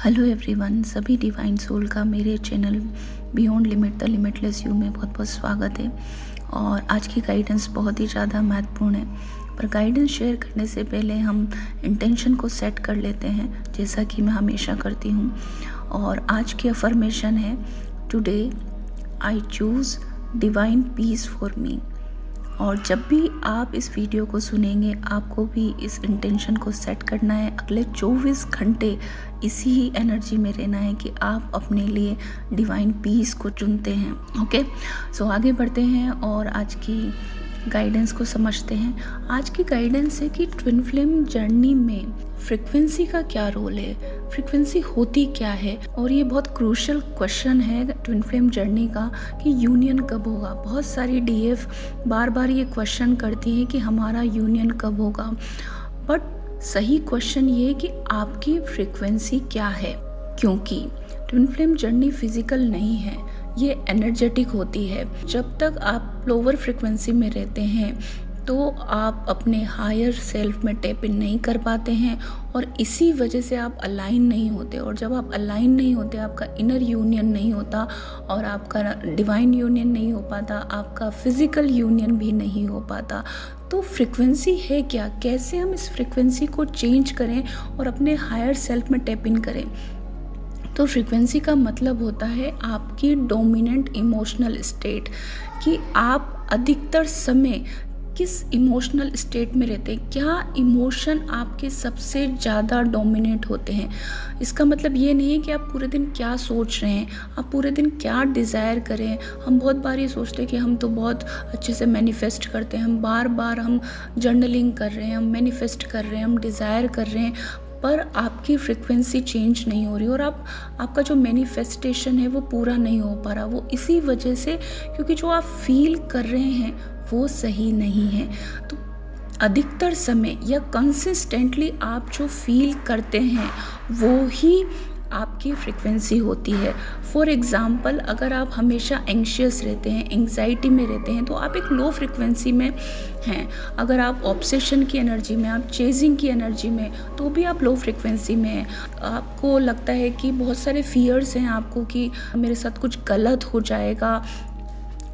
Hello everyone, सभी divine soul का मेरे channel beyond limit the limitless you में बहुत बहुत स्वागत है। और आज की गाइडेंस बहुत ही ज़्यादा महत्वपूर्ण है, पर गाइडेंस शेयर करने से पहले हम इंटेंशन को सेट कर लेते हैं, जैसा कि मैं हमेशा करती हूँ। और आज की अफर्मेशन है, today I choose divine peace for me. और जब भी आप इस वीडियो को सुनेंगे, आपको भी इस इंटेंशन को सेट करना है। अगले 24 घंटे इसी ही एनर्जी में रहना है कि आप अपने लिए डिवाइन पीस को चुनते हैं। ओके, सो आगे बढ़ते हैं और आज की गाइडेंस को समझते हैं। आज की गाइडेंस है कि ट्विन फ्लेम जर्नी में फ्रीक्वेंसी का क्या रोल है, फ्रीक्वेंसी होती क्या है। और ये बहुत क्रूशल क्वेश्चन है ट्विन फ्लेम जर्नी का कि यूनियन कब होगा। बहुत सारी डीएफ बार बार ये क्वेश्चन करती हैं कि हमारा यूनियन कब होगा, बट सही क्वेश्चन ये है कि आपकी फ्रीक्वेंसी क्या है। क्योंकि ट्विन फ्लेम जर्नी फिजिकल नहीं है, ये एनर्जेटिक होती है। जब तक आप लोअर फ्रीक्वेंसी में रहते हैं तो आप अपने हायर सेल्फ में टैप इन नहीं कर पाते हैं, और इसी वजह से आप अलाइन नहीं होते। और जब आप अलाइन नहीं होते, आपका इनर यूनियन नहीं होता, और आपका डिवाइन यूनियन नहीं हो पाता, आपका फिजिकल यूनियन भी नहीं हो पाता। तो फ्रीक्वेंसी है क्या, कैसे हम इस फ्रीक्वेंसी को चेंज करें और अपने हायर सेल्फ में टैप इन करें। तो फ्रीक्वेंसी का मतलब होता है आपकी डोमिनेंट इमोशनल स्टेट, कि आप अधिकतर समय किस इमोशनल स्टेट में रहते हैं, क्या इमोशन आपके सबसे ज़्यादा डोमिनेट होते हैं। इसका मतलब ये नहीं है कि आप पूरे दिन क्या सोच रहे हैं, आप पूरे दिन क्या डिज़ायर करें। हम बहुत बार ये सोचते हैं कि हम तो बहुत अच्छे से मैनिफेस्ट करते हैं, हम बार बार हम जर्नलिंग कर रहे हैं, हम मैनिफेस्ट कर रहे हैं, हम डिज़ायर कर रहे हैं, पर आपकी फ्रीक्वेंसी चेंज नहीं हो रही, और आपका जो मैनिफेस्टेशन है वो पूरा नहीं हो पा रहा। वो इसी वजह से, क्योंकि जो आप फील कर रहे हैं वो सही नहीं है। तो अधिकतर समय या कंसिस्टेंटली आप जो फील करते हैं वो ही आपकी फ्रीक्वेंसी होती है। फॉर एग्ज़ाम्पल, अगर आप हमेशा एंग्शियस रहते हैं, एंग्जाइटी में रहते हैं, तो आप एक लो फ्रीक्वेंसी में हैं। अगर आप ऑब्सेशन की एनर्जी में, आप चेजिंग की एनर्जी में, तो भी आप लो फ्रीक्वेंसी में हैं। आपको लगता है कि बहुत सारे फियर्स हैं आपको कि मेरे साथ कुछ गलत हो जाएगा,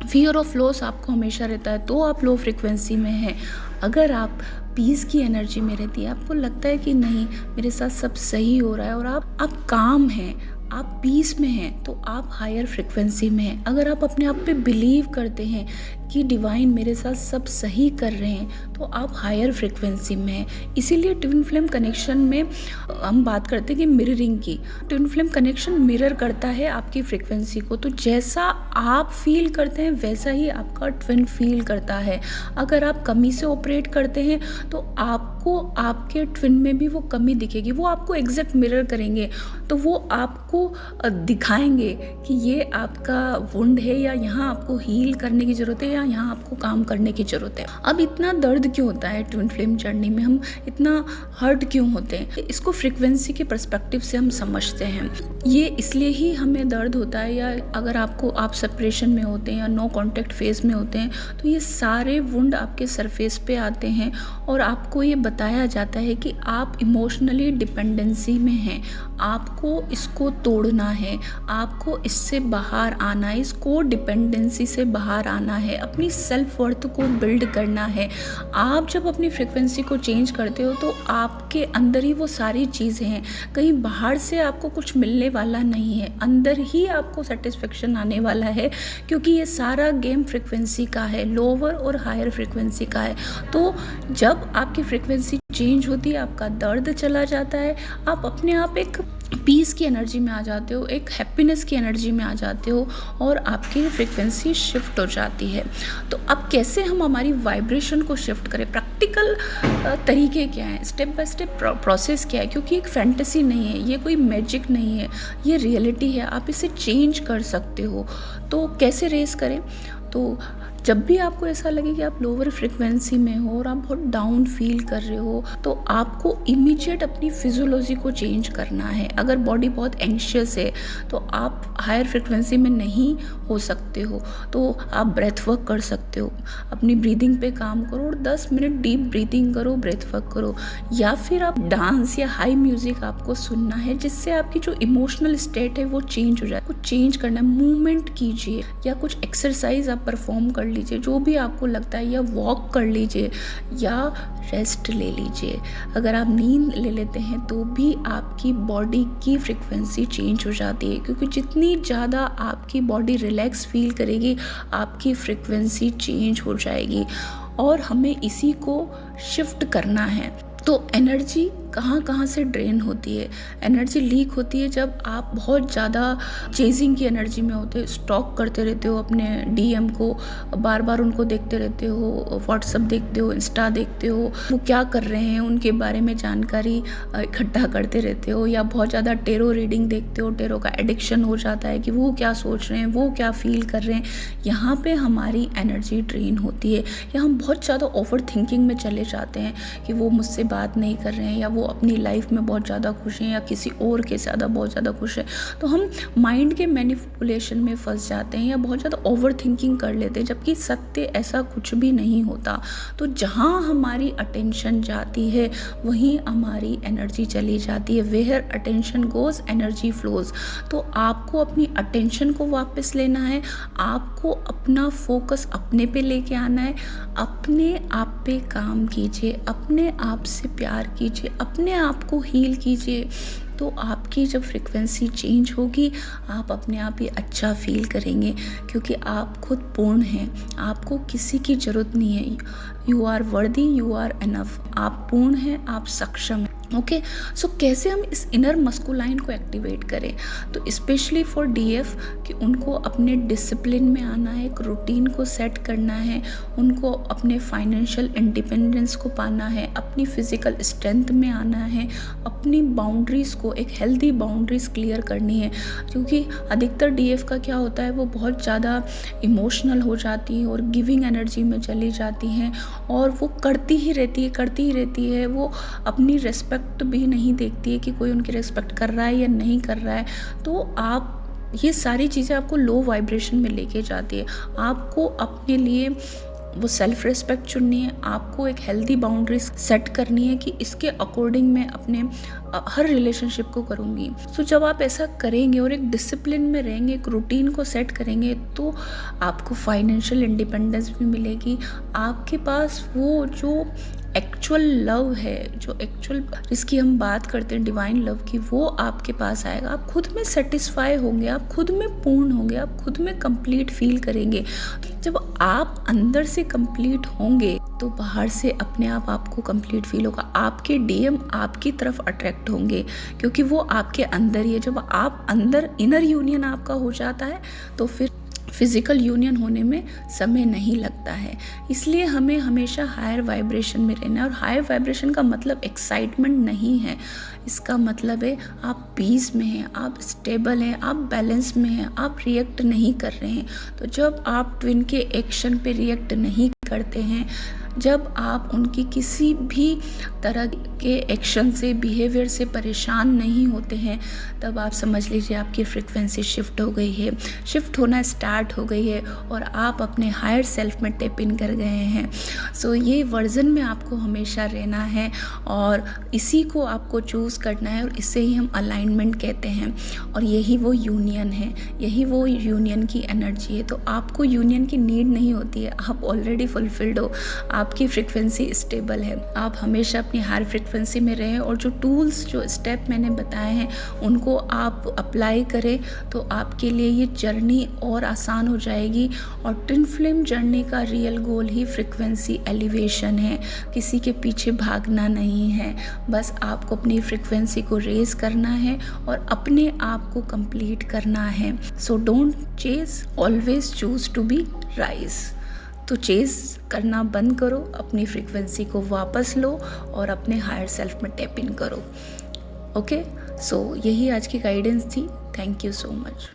फियर ऑफ लॉस आपको हमेशा रहता है, तो आप लो फ्रीक्वेंसी में हैं। अगर आप पीस की एनर्जी में रहती है, आपको लगता है कि नहीं मेरे साथ सब सही हो रहा है, और आप काम हैं, आप पीस में हैं, तो आप हायर फ्रीक्वेंसी में हैं। अगर आप अपने आप पे बिलीव करते हैं कि डिवाइन मेरे साथ सब सही कर रहे हैं, तो आप हायर फ्रीक्वेंसी में हैं। इसीलिए ट्विन फ्लेम कनेक्शन में हम बात करते हैं कि मिररिंग की। ट्विन फ्लेम कनेक्शन मिरर करता है आपकी फ्रीक्वेंसी को, तो जैसा आप फील करते हैं वैसा ही आपका ट्विन फील करता है। अगर आप कमी से ऑपरेट करते हैं तो आपको आपके ट्विन में भी वो कमी दिखेगी, वो आपको एग्जैक्ट मिरर करेंगे, तो वो आपको दिखाएंगे कि ये आपका वुंड है, या यहाँ आपको हील करने की ज़रूरत है, या यहाँ आपको काम करने की ज़रूरत है। अब इतना दर्द क्यों होता है ट्विन फ्लेम जर्नी में, हम इतना हर्ट क्यों होते हैं, इसको फ्रीक्वेंसी के पर्सपेक्टिव से हम समझते हैं। ये इसलिए ही हमें दर्द होता है, या अगर आप सेपरेशन में होते हैं या नो कॉन्टेक्ट फेज में होते हैं, तो ये सारे वुंड आपके सरफेस पे आते हैं, और आपको ये बताया जाता है कि आप इमोशनली डिपेंडेंसी में हैं, आपको इसको तोड़ना है, आपको इससे बाहर आना है, इसको डिपेंडेंसी से बाहर आना है, अपनी सेल्फ वर्थ को बिल्ड करना है। आप जब अपनी फ्रीक्वेंसी को चेंज करते हो तो आपके अंदर ही वो सारी चीज़ें हैं, कहीं बाहर से आपको कुछ मिलने वाला नहीं है, अंदर ही आपको सेटिस्फेक्शन आने वाला है, क्योंकि ये सारा गेम फ्रीक्वेंसी का है, लोअर और हायर फ्रीक्वेंसी का है। तो जब आपकी फ्रीक्वेंसी चेंज होती है, आपका दर्द चला जाता है, आप अपने आप एक पीस की एनर्जी में आ जाते हो, एक हैप्पीनेस की एनर्जी में आ जाते हो, और आपकी फ्रीक्वेंसी शिफ्ट हो जाती है। तो अब कैसे हम हमारी वाइब्रेशन को शिफ्ट करें, प्रैक्टिकल तरीके क्या हैं, स्टेप बाय स्टेप प्रोसेस क्या है, क्योंकि एक फैंटेसी नहीं है, ये कोई मैजिक नहीं है, ये रियलिटी है, आप इसे चेंज कर सकते हो। तो कैसे रेस करें, तो जब भी आपको ऐसा लगे कि आप लोअर फ्रिक्वेंसी में हो और आप बहुत डाउन फील कर रहे हो, तो आपको इमीडिएट अपनी फिजियोलॉजी को चेंज करना है। अगर बॉडी बहुत एंग्शियस है तो आप हायर फ्रिक्वेंसी में नहीं हो सकते हो, तो आप ब्रेथ वर्क कर सकते हो। अपनी ब्रीदिंग पे काम करो और 10 मिनट डीप ब्रीदिंग करो, ब्रेथ वर्क करो, या फिर आप डांस या हाई म्यूजिक आपको सुनना है, जिससे आपकी जो इमोशनल स्टेट है वो चेंज हो जाए। कुछ चेंज करना है, मूवमेंट कीजिए या कुछ एक्सरसाइज आप परफॉर्म कर लीजिए, जो भी आपको लगता है, या वॉक कर लीजिए या रेस्ट ले लीजिए। अगर आप नींद ले लेते हैं तो भी आपकी बॉडी की फ्रिक्वेंसी चेंज हो जाती है, क्योंकि जितनी ज़्यादा आपकी बॉडी रिलैक्स फील करेगी आपकी फ्रिक्वेंसी चेंज हो जाएगी। और हमें इसी को शिफ्ट करना है। तो एनर्जी कहाँ कहाँ से ड्रेन होती है? एनर्जी लीक होती है जब आप बहुत ज़्यादा चेजिंग की एनर्जी में होते हो, स्टॉक करते रहते हो अपने डीएम को, बार बार उनको देखते रहते हो, व्हाट्सअप देखते हो, इंस्टा देखते हो, वो क्या कर रहे हैं उनके बारे में जानकारी इकट्ठा करते रहते हो, या बहुत ज़्यादा टेरो रीडिंग देखते हो। टेरो का एडिक्शन हो जाता है कि वो क्या सोच रहे हैं, वो क्या फील कर रहे हैं। यहाँ पे हमारी एनर्जी ड्रेन होती है, या हम बहुत ज़्यादा ओवर थिंकिंग में चले जाते हैं कि वो मुझसे बात नहीं कर रहे हैं, या वो अपनी लाइफ में बहुत ज़्यादा खुश हैं, या किसी और के ज़्यादा बहुत ज़्यादा खुश है। तो हम माइंड के मैनिपुलेशन में फंस जाते हैं, या बहुत ज़्यादा ओवर थिंकिंग कर लेते हैं, जबकि सत्य ऐसा कुछ भी नहीं होता। तो जहाँ हमारी अटेंशन जाती है वहीं हमारी एनर्जी चली जाती है। Where attention goes energy flows. तो आपको अपनी अटेंशन को वापस लेना है, आपको अपना फोकस अपने पे लेके आना है, अपने आप पे काम कीजिए, अपने आप से प्यार कीजिए, अपने आप को हील कीजिए। तो आपकी जब फ्रिक्वेंसी चेंज होगी आप अपने आप ही अच्छा फील करेंगे, क्योंकि आप खुद पूर्ण हैं, आपको किसी की ज़रूरत नहीं है। You are worthy, you are enough. आप पूर्ण हैं, आप सक्षम हैं। ओके, सो कैसे हम इस इनर मस्कुलाइन को एक्टिवेट करें? तो स्पेशली फॉर डीएफ कि उनको अपने डिसिप्लिन में आना है, एक रूटीन को सेट करना है, उनको अपने फाइनेंशियल इंडिपेंडेंस को पाना है, अपनी फिजिकल स्ट्रेंथ में आना है, अपनी बाउंड्रीज़ को, एक हेल्दी बाउंड्रीज़ क्लियर करनी है। क्योंकि अधिकतर डीएफ का क्या होता है, वो बहुत ज़्यादा इमोशनल हो जाती है और गिविंग एनर्जी में चली जाती हैं, और वो करती ही रहती है। वो अपनी रेस्पेक्ट भी नहीं देखती है कि कोई उनकी रेस्पेक्ट कर रहा है या नहीं कर रहा है। तो आप ये सारी चीज़ें आपको लो वाइब्रेशन में लेके जाती है। आपको अपने लिए वो सेल्फ रिस्पेक्ट चुननी है, आपको एक हेल्दी बाउंड्रीज सेट करनी है कि इसके अकॉर्डिंग मैं अपने हर रिलेशनशिप को करूँगी। तो जब आप ऐसा करेंगे और एक डिसिप्लिन में रहेंगे, एक रूटीन को सेट करेंगे, तो आपको फाइनेंशियल इंडिपेंडेंस भी मिलेगी। आपके पास वो जो एक्चुअल लव है, जो एक्चुअल जिसकी हम बात करते हैं डिवाइन लव की, वो आपके पास आएगा। आप खुद में सेटिस्फाई होंगे, आप खुद में पूर्ण होंगे, आप खुद में कंप्लीट फील करेंगे। जब आप अंदर से कंप्लीट होंगे तो बाहर से अपने आप आपको कंप्लीट फील होगा। आपके डीएम आपकी तरफ अट्रैक्ट होंगे, क्योंकि वो आपके अंदर ही है। जब आप अंदर इनर यूनियन आपका हो जाता है तो फिर फिज़िकल यूनियन होने में समय नहीं लगता है। इसलिए हमें हमेशा हायर वाइब्रेशन में रहना है। और हायर वाइब्रेशन का मतलब एक्साइटमेंट नहीं है, इसका मतलब है आप पीस में हैं, आप स्टेबल हैं, आप बैलेंस में हैं, आप रिएक्ट नहीं कर रहे हैं। तो जब आप ट्विन के एक्शन पे रिएक्ट नहीं करते हैं, जब आप उनकी किसी भी तरह के एक्शन से, बिहेवियर से परेशान नहीं होते हैं, तब आप समझ लीजिए आपकी फ्रिक्वेंसी शिफ्ट हो गई है, शिफ्ट होना स्टार्ट हो गई है, और आप अपने हायर सेल्फ में टैप इन कर गए हैं। सो ये वर्जन में आपको हमेशा रहना है, और इसी को आपको चूज़ करना है, और इसे ही हम अलाइनमेंट कहते हैं। और यही वो यूनियन है, यही वो यूनियन की एनर्जी है। तो आपको यूनियन की नीड नहीं होती है, आप ऑलरेडी फुलफिल्ड हो, आपकी फ्रिक्वेंसी स्टेबल है। आप हमेशा अपनी हायर फ्रिक्वेंसी में रहें, और जो टूल्स, जो स्टेप मैंने बताए हैं उनको आप अप्लाई करें, तो आपके लिए ये जर्नी और आसान हो जाएगी। और ट्विन फ्लेम जर्नी का रियल गोल ही फ्रिक्वेंसी एलिवेशन है, किसी के पीछे भागना नहीं है। बस आपको अपनी फ्रिक्वेंसी को रेज करना है और अपने आप को कंप्लीट करना है। So don't chase, always choose to be rise. तो चेज़ करना बंद करो, अपनी फ्रिक्वेंसी को वापस लो और अपने हायर सेल्फ में टैप इन करो। ओके, सो यही आज की गाइडेंस थी। Thank you so much.